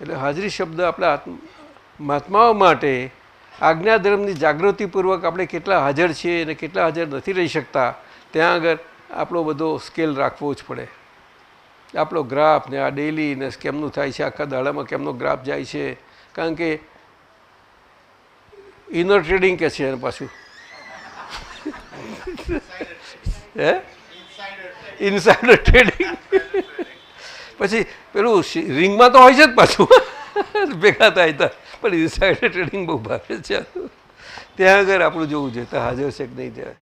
એટલે હાજરી શબ્દ આપણા મહાત્માઓ માટે આજ્ઞા ધર્મની જાગૃતિપૂર્વક આપણે કેટલા હાજર છીએ અને કેટલા હાજર નથી રહી શકતા ત્યાં આગળ આપણો બધો સ્કેલ રાખવો જ પડે. આપણો ગ્રાફ ને આ ડેલી ને કેમનું થાય છે, આખા દાડામાં કેમનો ગ્રાફ જાય છે, કારણ કે ઇનર ટ્રેડિંગ કે છે એને પાછું હે ઇનસાઇડર ટ્રેડિંગ પછી પેલું રિંગમાં તો હોય છે જ પાછું ભેગા થાય હતા, પણ ઇનસાઇડર ટ્રેડિંગ બહુ ભારે છે. ત્યાં આગળ આપણું જોવું જોઈએ તો હાજર છે કે નહીં ત્યાં.